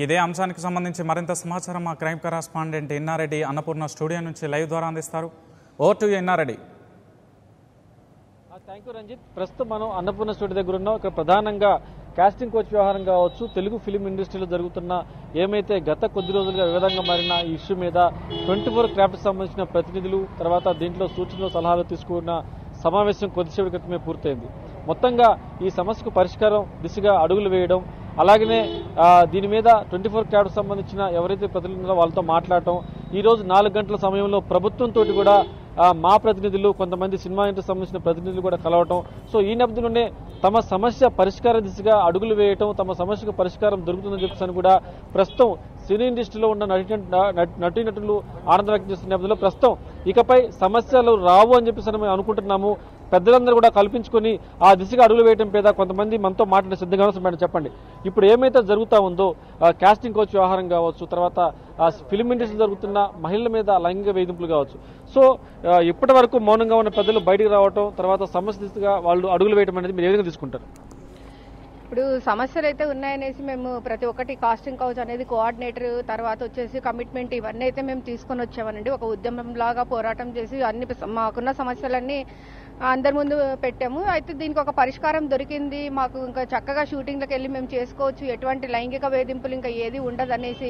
ఇదే అంశానికి సంబంధించి మరింత సమాచారం మా crime correspondent Ennareddy Annapurna studio నుంచి లైవ్ ద్వారా అందిస్తారు. Over to Ennareddy. Thank you Ranjith. ప్రస్తుతం మనం అన్నపూర్ణ స్టూడియో దగ్గర ఉన్నాం. ఇక్కడ ప్రధానంగా కాస్టింగ్ కోచ్ వ్యవహారం కావచ్చు, తెలుగు ఫిలిం ఇండస్ట్రీలో జరుగుతున్న ఏమైతే గత కొద్ది రోజులుగా వివాదంగా మారిన ఈ ఇష్యూ మీద 24 క్రాఫ్ట్కి సంబంధించిన ప్రతినిధులు, తర్వాత దీంట్లో సూచనలు సలహాలు తీసుకున్న సమావేశం కొద్దిసేపటి క్రితమే పూర్తయింది. మొత్తంగా ఈ సమస్యకు పరిష్కారం దిశగా అడుగులు వేయడం, అలాగనే దీని మీద 24 క్రాఫ్ట్కి సంబంధించిన ఎవరైతే ప్రతినిధులు వాళ్ళతో మాట్లాడటం, ఈరోజు 4 గంటల సమయంలో ప్రభుత్వంతో కూడా మా ప్రతినిధులు, కొంతమంది సినిమా ఇండస్ట్రీకి సంబంధించిన ప్రతినిధులు కూడా కలవటం. సో ఈ నేపథ్యంలోనే తమ సమస్య పరిష్కార దిశగా అడుగులు వేయటం, తమ సమస్యకు పరిష్కారం దొరుకుతుందని చెప్పేసి కూడా ప్రస్తుతం సినీ ఇండస్ట్రీలో ఉన్న నటీనటులు ఆనందం వ్యక్తం చేస్తున్న నేపథ్యంలో ప్రస్తుతం ఇకపై సమస్యలు రావు అని చెప్పేసి మేము అనుకుంటున్నాము. పెద్దలందరూ కూడా కల్పించుకొని ఆ దిశగా అడుగులు వేయడం మీద కొంతమంది మనతో మాట్లాడే సిద్ధంగా మేడం చెప్పండి, ఇప్పుడు ఏమైతే జరుగుతూ ఉందో కాస్టింగ్ కోచ్ వ్యవహారం కావచ్చు, తర్వాత ఫిలిం ఇండస్ట్రీ జరుగుతున్న మహిళల మీద లైంగిక వేధింపులు కావచ్చు, సో ఇప్పటి వరకు మౌనంగా ఉన్న పెద్దలు బయటికి రావటం, తర్వాత సమస్య దిశగా వాళ్ళు అడుగులు వేయడం అనేది మీరు ఏ విధంగా తీసుకుంటారు? ఇప్పుడు సమస్యలు అయితే ఉన్నాయనేసి మేము ప్రతి ఒక్కటి కాస్టింగ్ కౌచ్ అనేది కోఆర్డినేటర్, తర్వాత వచ్చేసి కమిట్మెంట్, ఇవన్నీ అయితే మేము తీసుకొని వచ్చామనండి. ఒక ఉద్యమం లాగా పోరాటం చేసి అన్ని మాకున్న సమస్యలన్నీ అందరి ముందు పెట్టాము. అయితే దీనికి ఒక పరిష్కారం దొరికింది. మాకు ఇంకా చక్కగా షూటింగ్లకు వెళ్ళి మేము చేసుకోవచ్చు, ఎటువంటి లైంగిక వేధింపులు ఇంకా ఏది ఉండదనేసి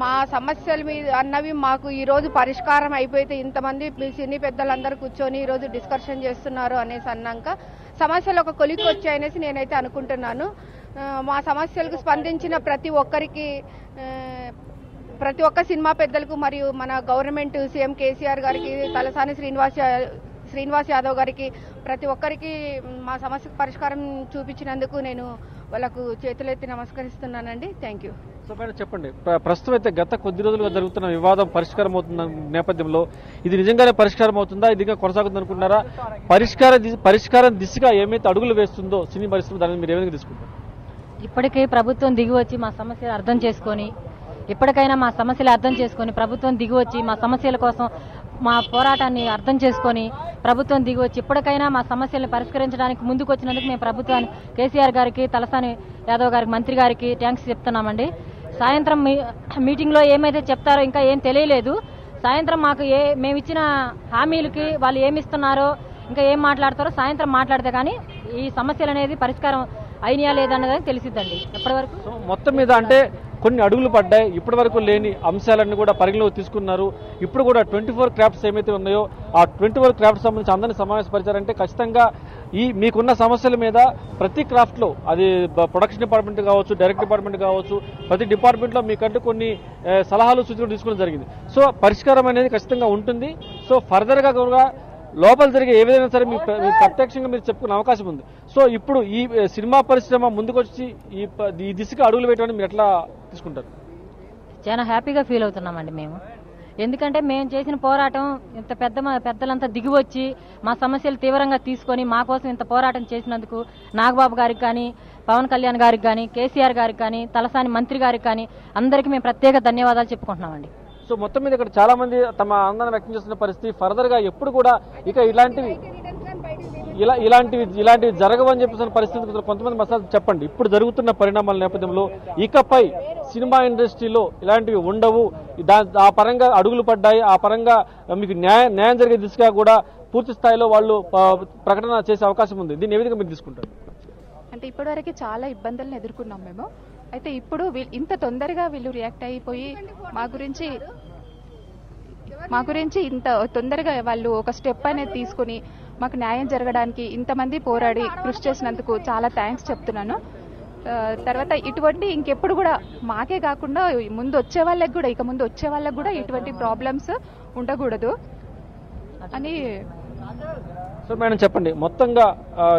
మా సమస్యలు మీద అన్నవి మాకు ఈరోజు పరిష్కారం అయిపోతే ఇంతమంది సినీ పెద్దలందరూ కూర్చొని ఈరోజు డిస్కషన్ చేస్తున్నారు అనేసి అన్నాక సమస్యలు ఒక కొలిక్కి వచ్చాయనేసి నేనైతే అనుకుంటున్నాను. మా సమస్యలకు స్పందించిన ప్రతి ఒక్క సినిమా పెద్దలకు మరియు మన గవర్నమెంట్ సీఎం కేసీఆర్ గారికి, తలసాని శ్రీనివాస్ యాదవ్ గారికి, ప్రతి ఒక్కరికి మా సమస్యకు పరిష్కారం చూపించినందుకు నేను వాళ్ళకు చేతులెత్తి నమస్కరిస్తున్నానండి. Thank you. సో మేడం చెప్పండి, ప్రస్తుతం అయితే గత కొద్ది రోజులుగా జరుగుతున్న వివాదం పరిష్కారం అవుతున్న నేపథ్యంలో ఇది నిజంగానే పరిష్కారం అవుతుందా, ఇది ఇంకా కొనసాగుతుంది అనుకుంటున్నారా? పరిష్కారం దిశగా ఏమైతే అడుగులు వేస్తుందో సినీ పరిశ్రమ, దాన్ని మీరు ఏ విధంగా తీసుకుంటారు? ఇప్పటికే ప్రభుత్వం దిగివచ్చి మా సమస్యలు అర్థం చేసుకొని, ఇప్పటికైనా మా సమస్యలు అర్థం చేసుకొని ప్రభుత్వం దిగివచ్చి మా సమస్యల కోసం మా పోరాటాన్ని అర్థం చేసుకొని ప్రభుత్వం దిగివచ్చి ఇప్పటికైనా మా సమస్యలను పరిష్కరించడానికి ముందుకు వచ్చినందుకు మేము ప్రభుత్వాన్ని, కేసీఆర్ గారికి, తలసాని యాదవ్ గారికి, మంత్రి గారికి థ్యాంక్స్ చెప్తున్నామండి. సాయంత్రం మీటింగ్లో ఏమైతే చెప్తారో ఇంకా ఏం తెలియలేదు. సాయంత్రం మాకు మేము ఇచ్చిన హామీలకి వాళ్ళు ఏమిస్తున్నారో, ఇంకా ఏం మాట్లాడతారో సాయంత్రం మాట్లాడితే కానీ ఈ సమస్యలు అనేది పరిష్కారం అయినా లేదన్నది తెలిసిద్దండి. ఎప్పటి వరకు మొత్తం మీద అంటే కొన్ని అడుగులు పడ్డాయి, ఇప్పటి వరకు లేని అంశాలన్నీ కూడా పరిగణలోకి తీసుకున్నారు. ఇప్పుడు కూడా 24 క్రాఫ్ట్స్ ఏమైతే ఉన్నాయో ఆ 24 క్రాఫ్ట్స్ సంబంధించి అందరినీ సమావేశపరిచారంటే ఖచ్చితంగా ఈ మీకున్న సమస్యల మీద ప్రతి క్రాఫ్ట్లో, అది ప్రొడక్షన్ డిపార్ట్మెంట్ కావచ్చు, డైరెక్ట్ డిపార్ట్మెంట్ కావచ్చు, ప్రతి డిపార్ట్మెంట్లో మీకంటూ కొన్ని సలహాలు సూచనలు తీసుకోవడం జరిగింది. సో పరిష్కారం అనేది ఖచ్చితంగా ఉంటుంది. సో ఫర్దర్గా కూడా లోపల జరిగే ఏ విధంగా సరే ప్రత్యక్షంగా మీరు చెప్పుకునే అవకాశం ఉంది. సో ఇప్పుడు ఈ సినిమా పరిశ్రమ ముందుకొచ్చి ఈ దిశగా అడుగులు వేయడానికి మీరు ఎట్లా తీసుకుంటారు? చాలా హ్యాపీగా ఫీల్ అవుతున్నామండి మేము. ఎందుకంటే మేము చేసిన పోరాటం ఇంత పెద్దలంతా దిగివచ్చి మా సమస్యలు తీవ్రంగా తీసుకొని మా కోసం ఇంత పోరాటం చేసినందుకు నాగబాబు గారికి కానీ, పవన్ కళ్యాణ్ గారికి కానీ, కేసీఆర్ గారికి కానీ, తలసాని మంత్రి గారికి కానీ అందరికీ మేము ప్రత్యేక ధన్యవాదాలు చెప్పుకుంటున్నామండి. సో మొత్తం మీద ఇక్కడ చాలా మంది తమ ఆనందాన్ని వ్యక్తం చేస్తున్న పరిస్థితి. ఫర్దర్ గా ఎప్పుడు కూడా ఇక ఇలాంటివి జరగవని చెప్పేసిన పరిస్థితి కొంతమంది మసాలా చెప్పండి. ఇప్పుడు జరుగుతున్న పరిణామాల నేపథ్యంలో ఇకపై సినిమా ఇండస్ట్రీలో ఇలాంటివి ఉండవు, ఆ పరంగా అడుగులు పడ్డాయి, ఆ పరంగా మీకు న్యాయం జరిగే దిశగా కూడా పూర్తి స్థాయిలో వాళ్ళు ప్రకటన చేసే అవకాశం ఉంది. దీన్ని ఏ విధంగా మీరు తీసుకుంటారు? అంటే ఇప్పటివరకు చాలా ఇబ్బందులను ఎదుర్కొన్నాం మేము. అయితే ఇప్పుడు ఇంత తొందరగా వీళ్ళు రియాక్ట్ అయిపోయి మా గురించి ఇంత తొందరగా వాళ్ళు ఒక స్టెప్ అనేది తీసుకుని మాకు న్యాయం జరగడానికి ఇంతమంది పోరాడి కృషి చేసినందుకు చాలా థ్యాంక్స్ చెప్తున్నాను. తర్వాత ఇటువంటి ఇంకెప్పుడు కూడా మాకే కాకుండా ఇక ముందు వచ్చే వాళ్ళకి కూడా ఇటువంటి ప్రాబ్లమ్స్ ఉండకూడదు అని. సో మేడం చెప్పండి, మొత్తంగా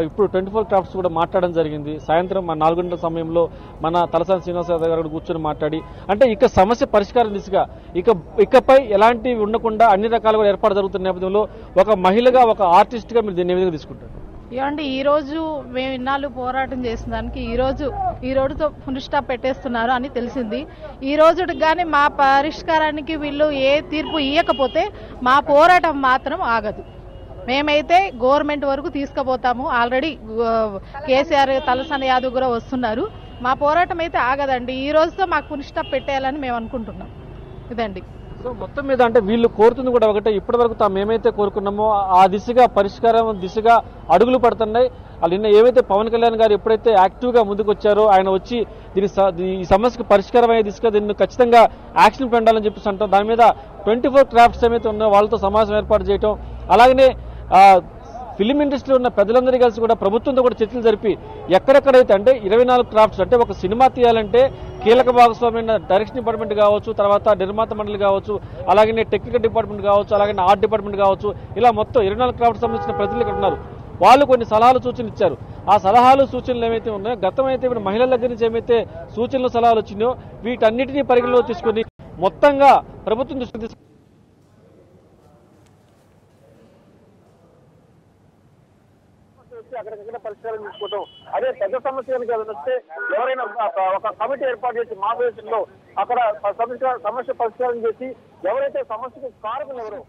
ఇప్పుడు 24 క్రాఫ్ట్స్ కూడా మాట్లాడడం జరిగింది. సాయంత్రం 4 గంటల సమయంలో మన తలసాని శ్రీనివాస్ యాదవ్ గారు కూర్చొని మాట్లాడి, అంటే ఇక సమస్య పరిష్కారం దిశగా ఇకపై ఎలాంటివి ఉండకుండా అన్ని రకాలుగా ఏర్పాటు జరుగుతున్న నేపథ్యంలో ఒక మహిళగా, ఒక ఆర్టిస్ట్ గా మీరు దీన్ని ఏ విధంగా తీసుకుంటారు? ఏమంటే ఈ రోజు మేము ఇన్నాళ్ళు పోరాటం చేసిన దానికి ఈ రోజుతో ఫుల్ స్టాప్ పెట్టేస్తున్నారు అని తెలిసింది. ఈ రోజుకి కానీ మా పరిష్కారానికి వీళ్ళు ఏ తీర్పు ఇవ్వకపోతే మా పోరాటం మాత్రం ఆగదు. మేమైతే గవర్నమెంట్ వరకు తీసుకుపోతాము. ఆల్రెడీ కేసీఆర్, తలసాని యాదవ్ కూడా వస్తున్నారు. మా పోరాటం అయితే ఆగదండి. ఈ రోజుతో మాకు ఫుల్ స్టాప్ పెట్టేయాలని మేము అనుకుంటున్నాం. ఇదండి. సో మొత్తం మీద అంటే వీళ్ళు కోరుతుంది కూడా ఒకటే, ఇప్పటి వరకు తాము ఏమైతే కోరుకున్నామో ఆ దిశగా పరిష్కారం దిశగా అడుగులు పడుతున్నాయి. వాళ్ళు నిన్న ఏవైతే పవన్ కళ్యాణ్ గారు ఎప్పుడైతే యాక్టివ్గా ముందుకు వచ్చారో, ఆయన వచ్చి ఈ సమస్యకు పరిష్కారం అయ్యే దిశగా దీన్ని ఖచ్చితంగా యాక్షన్ పెట్టాలని చెప్పేసి అంటాం. దాని మీద 24 క్రాఫ్ట్స్ ఏమైతే ఉన్నాయో వాళ్ళతో సమావేశం ఏర్పాటు చేయటం, అలాగనే ఫిలిం ఇండస్ట్రీలో ఉన్న పెద్దలందరూ కలిసి కూడా ప్రభుత్వంతో కూడా చర్చలు జరిపి ఎక్కడెక్కడైతే అంటే 24 క్రాఫ్ట్స్ అంటే ఒక సినిమా తీయాలంటే కీలక భాగస్వామ్యమైన డైరెక్షన్ డిపార్ట్మెంట్ కావచ్చు, తర్వాత నిర్మాత మండలి కావచ్చు, అలాగే టెక్నికల్ డిపార్ట్మెంట్ కావచ్చు, అలాగే ఆర్ట్ డిపార్ట్మెంట్ కావచ్చు, ఇలా మొత్తం 24 క్రాఫ్ట్స్ సంబంధించిన ప్రతినిధులు ఇక్కడ ఉన్నారు. వాళ్ళు కొన్ని సలహాలు సూచనలు ఇచ్చారు. ఆ సలహాలు సూచనలు ఏమైతే ఉన్నాయో, గతం అయితే ఇప్పుడు మహిళల దగ్గర నుంచి ఏమైతే సూచనలు సలహాలు వచ్చినాయో వీటన్నిటినీ పరిగణలో తీసుకుని మొత్తంగా ప్రభుత్వం దృష్టికి అక్కడికక్కడ పరిష్కారం తీసుకోవడం. అదే పెద్ద సమస్య వస్తే ఎవరైనా ఒక కమిటీ ఏర్పాటు చేసి మా దేశంలో అక్కడ సమస్య పరిష్కారం చేసి ఎవరైతే సమస్యకు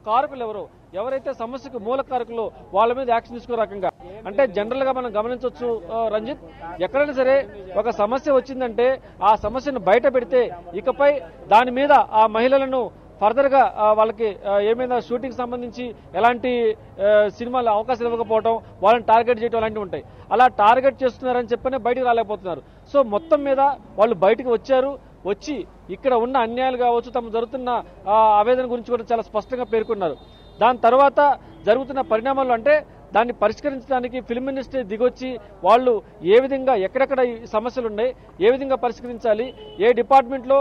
కారకులు ఎవరో ఎవరైతే సమస్యకు మూల కారకులు వాళ్ళ మీద యాక్షన్ తీసుకునే రకంగా. అంటే జనరల్ గా మనం గమనించవచ్చు రంజిత్, ఎక్కడైనా సరే ఒక సమస్య వచ్చిందంటే ఆ సమస్యను బయట పెడితే ఇకపై దాని మీద ఆ మహిళలను ఫర్దర్ గా వాళ్ళకి ఏమైనా షూటింగ్ సంబంధించి ఎలాంటి సినిమాలు అవకాశాలు ఇవ్వకపోవడం, వాళ్ళని టార్గెట్ చేయడం అలాంటివి ఉంటాయి. అలా టార్గెట్ చేస్తున్నారని చెప్పనే బయటకు రాలేకపోతున్నారు. సో మొత్తం మీద వాళ్ళు బయటకు వచ్చి ఇక్కడ ఉన్న అన్యాయాలు కావచ్చు, తమ జరుగుతున్న ఆవేదన గురించి కూడా చాలా స్పష్టంగా పేర్కొన్నారు. దాని తర్వాత జరుగుతున్న పరిణామాలు అంటే దాన్ని పరిష్కరించడానికి ఫిల్మ్ ఇండస్ట్రీ దిగొచ్చి వాళ్ళు ఏ విధంగా ఎక్కడెక్కడ సమస్యలు ఉన్నాయి, ఏ విధంగా పరిష్కరించాలి, ఏ డిపార్ట్మెంట్లో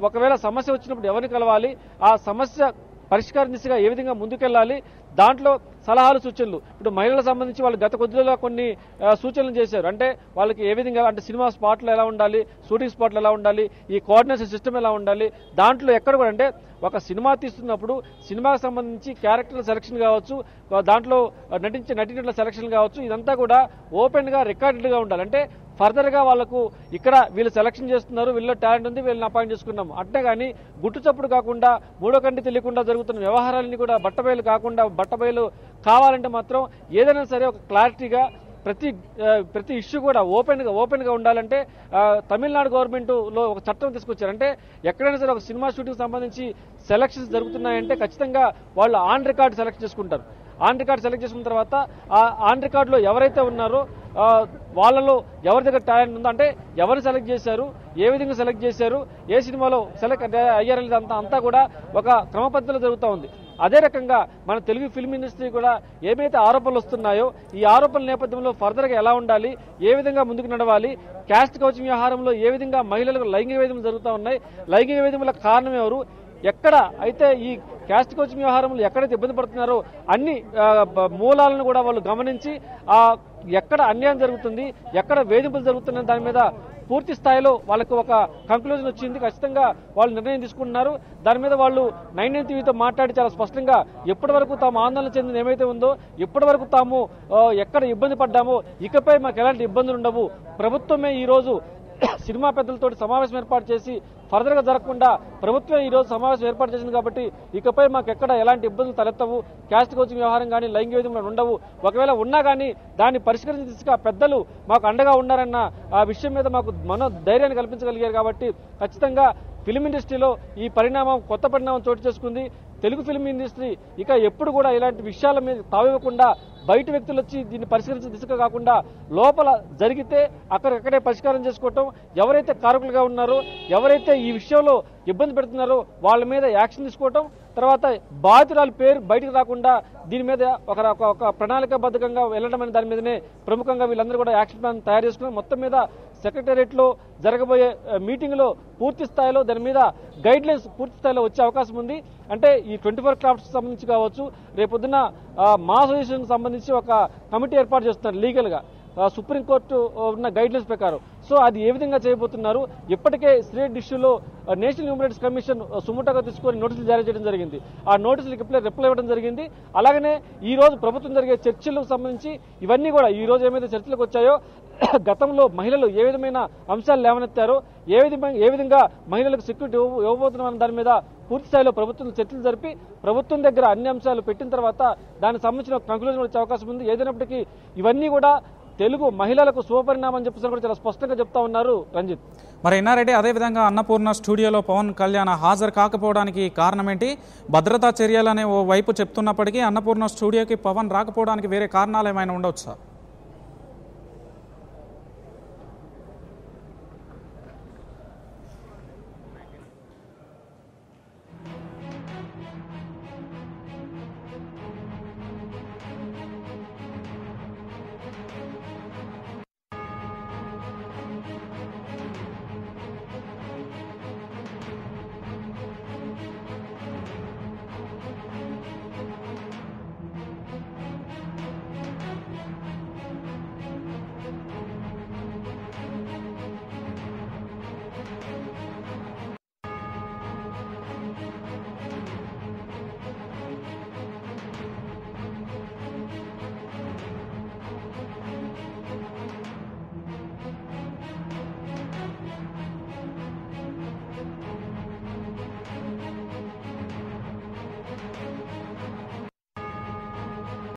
ఒకవేళ సమస్య వచ్చినప్పుడు ఎవరిని కలవాలి, ఆ సమస్య పరిష్కారం దిశగా ఏ విధంగా ముందుకెళ్లాలి, దాంట్లో సలహాలు సూచనలు. ఇప్పుడు మహిళలకు సంబంధించి వాళ్ళు గత కొద్దిలో కొన్ని సూచనలు చేశారు. అంటే వాళ్ళకి ఏ విధంగా అంటే సినిమా స్పాట్లు ఎలా ఉండాలి, షూటింగ్ స్పాట్లు ఎలా ఉండాలి, ఈ కోఆర్డినేషన్ సిస్టమ్ ఎలా ఉండాలి, దాంట్లో ఎక్కడ కూడా అంటే ఒక సినిమా తీస్తున్నప్పుడు సినిమాకి సంబంధించి క్యారెక్టర్ సెలక్షన్ కావచ్చు, దాంట్లో నటించే నటీనటుల సెలక్షన్ కావచ్చు, ఇదంతా కూడా ఓపెన్ గా రికార్డెడ్ గా ఉండాలి. అంటే ఫర్దర్ గా వాళ్ళకు ఇక్కడ వీళ్ళు సెలక్షన్ చేస్తున్నారు, వీళ్ళలో టాలెంట్ ఉంది, వీళ్ళని అపాయింట్ చేసుకున్నాము అంటే గానీ గుట్టు చప్పుడు కాకుండా మూడో కంటి తెలియకుండా జరుగుతున్న వ్యవహారాలని కూడా బట్టబయలు కాకుండా బట్టబయలు కావాలంటే మాత్రం ఏదైనా సరే ఒక క్లారిటీగా ప్రతి ఇష్యూ కూడా ఓపెన్ గా ఉండాలంటే తమిళనాడు గవర్నమెంట్ లో ఒక చట్టం తీసుకొచ్చారు. అంటే ఎక్కడైనా సరే ఒక సినిమా షూటింగ్ సంబంధించి సెలక్షన్స్ జరుగుతున్నాయంటే ఖచ్చితంగా వాళ్ళు ఆన్ రికార్డ్ సెలెక్ట్ చేసుకుంటారు. ఆన్ రికార్డ్ సెలెక్ట్ చేసుకున్న తర్వాత ఆ ఆన్ రికార్డులో ఎవరైతే ఉన్నారో వాళ్ళలో ఎవరి దగ్గర టాలెంట్ ఉందో, అంటే ఎవరు సెలెక్ట్ చేశారు, ఏ విధంగా సెలెక్ట్ చేశారు, ఏ సినిమాలో సెలెక్ట్ అయ్యారనేది అంతా కూడా ఒక క్రమ పద్ధతిలో జరుగుతూ ఉంది. అదే రకంగా మన తెలుగు ఫిల్మ్ ఇండస్ట్రీ కూడా ఏమైతే ఆరోపణలు వస్తున్నాయో ఈ ఆరోపణల నేపథ్యంలో ఫర్దర్ గా ఎలా ఉండాలి, ఏ విధంగా ముందుకు నడవాలి, క్యాస్ట్ కౌచింగ్ వ్యవహారంలో ఏ విధంగా మహిళలకు లైంగిక వేధింపులు జరుగుతూ ఉన్నాయి, లైంగిక వేధింపుల కారణం ఎవరు, ఎక్కడ అయితే ఈ క్యాస్ట్ కోచింగ్ వ్యవహారంలో ఎక్కడైతే ఇబ్బంది పడుతున్నారో అన్ని మూలాలను కూడా వాళ్ళు గమనించి ఎక్కడ అన్యాయం జరుగుతుంది, ఎక్కడ వేధింపులు జరుగుతున్న దాని మీద పూర్తి స్థాయిలో వాళ్ళకు ఒక కంక్లూజన్ వచ్చింది. ఖచ్చితంగా వాళ్ళు నిర్ణయం తీసుకుంటున్నారు. దాని మీద వాళ్ళు 9 టీవీతో మాట్లాడి చాలా స్పష్టంగా ఎప్పటి వరకు తాము ఆందోళన చెందిన ఏమైతే ఉందో, ఇప్పటి వరకు తాము ఎక్కడ ఇబ్బంది పడ్డామో ఇకపై మాకు ఎలాంటి ఇబ్బందులు ఉండవు, ప్రభుత్వమే ఈ రోజు సినిమా పెద్దలతో సమావేశం ఏర్పాటు చేసి ఫర్దర్ గా జరగకుండా ప్రభుత్వం ఈ రోజు సమావేశం ఏర్పాటు చేసింది కాబట్టి ఇకపై మాకు ఎక్కడ ఎలాంటి ఇబ్బందులు తలెత్తవు, క్యాస్ట్ కోచింగ్ వ్యవహారం కానీ లైంగిక వేధింపులు ఉండవు, ఒకవేళ ఉన్నా కానీ దాన్ని పరిష్కరించే దిశగా పెద్దలు మాకు అండగా ఉన్నారన్న ఆ విషయం మీద మాకు ధైర్యాన్ని కల్పించగలిగారు. కాబట్టి ఖచ్చితంగా ఫిల్మ్ ఇండస్ట్రీలో ఈ కొత్త పరిణామం చోటు చేసుకుంది. తెలుగు ఫిల్మ్ ఇండస్ట్రీ ఇక ఎప్పుడు కూడా ఇలాంటి విషయాల మీద తావివ్వకుండా బయట వ్యక్తులు వచ్చి దీన్ని పరిష్కరించే దిశగా కాకుండా లోపల జరిగితే అక్కడికక్కడే పరిష్కారం చేసుకోవటం, ఎవరైతే కారకులుగా ఉన్నారో ఎవరైతే ఈ విషయంలో ఇబ్బంది పెడుతున్నారో వాళ్ళ మీద యాక్షన్ తీసుకోవటం, తర్వాత బాధితురాల పేరు బయటకు రాకుండా దీని మీద ఒక ప్రణాళికాబద్ధంగా వెళ్లడం అనే దాని మీదనే ప్రముఖంగా వీళ్ళందరూ కూడా యాక్షన్ ప్లాన్ తయారు చేసుకున్నారు. మొత్తం మీద సెక్రటేరియట్ లో జరగబోయే మీటింగ్ లో పూర్తి స్థాయిలో దాని మీద గైడ్ లైన్స్ పూర్తి స్థాయిలో వచ్చే అవకాశం ఉంది. అంటే ఈ 24 క్రాఫ్ట్స్ సంబంధించి కావచ్చు, రేపొద్దున మా అసోసియేషన్ సంబంధించి ఒక కమిటీ ఏర్పాటు చేస్తున్నారు లీగల్ గా సుప్రీంకోర్టు ఉన్న గైడ్ లైన్స్ ప్రకారం. సో అది ఏ విధంగా చేయబోతున్నారు, ఇప్పటికే స్టేట్ ఇష్యూలో నేషనల్ హ్యూమన్ రైట్స్ కమిషన్ సుముటగా తీసుకొని నోటీసులు జారీ చేయడం జరిగింది. ఆ నోటీసులకు రిప్లై ఇవ్వడం జరిగింది. అలాగనే ఈ రోజు ప్రభుత్వం జరిగే చర్చలకు సంబంధించి ఇవన్నీ కూడా ఈ రోజు ఏమైతే చర్చలకు వచ్చాయో గతంలో మహిళలు ఏ విధమైన అంశాలు లేవనెత్తారో, ఏ విధంగా మహిళలకు సెక్యూరిటీ ఇవ్వబోతున్నామన్న దాని మీద పూర్తి స్థాయిలో ప్రభుత్వం చర్చలు జరిపి ప్రభుత్వం దగ్గర అన్ని అంశాలు పెట్టిన తర్వాత దానికి సంబంధించిన కంక్లూజన్ వచ్చే అవకాశం ఉంది. ఏదైనప్పటికీ ఇవన్నీ కూడా తెలుగు మహిళలకు శుభపరిణామం చెప్పేసి కూడా చాలా స్పష్టంగా చెప్తా ఉన్నారు రంజిత్. మరి ఇన్నారెడ్డి, అదేవిధంగా అన్నపూర్ణ స్టూడియోలో పవన్ కళ్యాణ్ హాజరు కాకపోవడానికి కారణం ఏంటి? భద్రతా చర్యలనే ఓ వైపు చెప్తున్నప్పటికీ అన్నపూర్ణ స్టూడియోకి పవన్ రాకపోవడానికి వేరే కారణాలు ఏమైనా ఉండొచ్చా?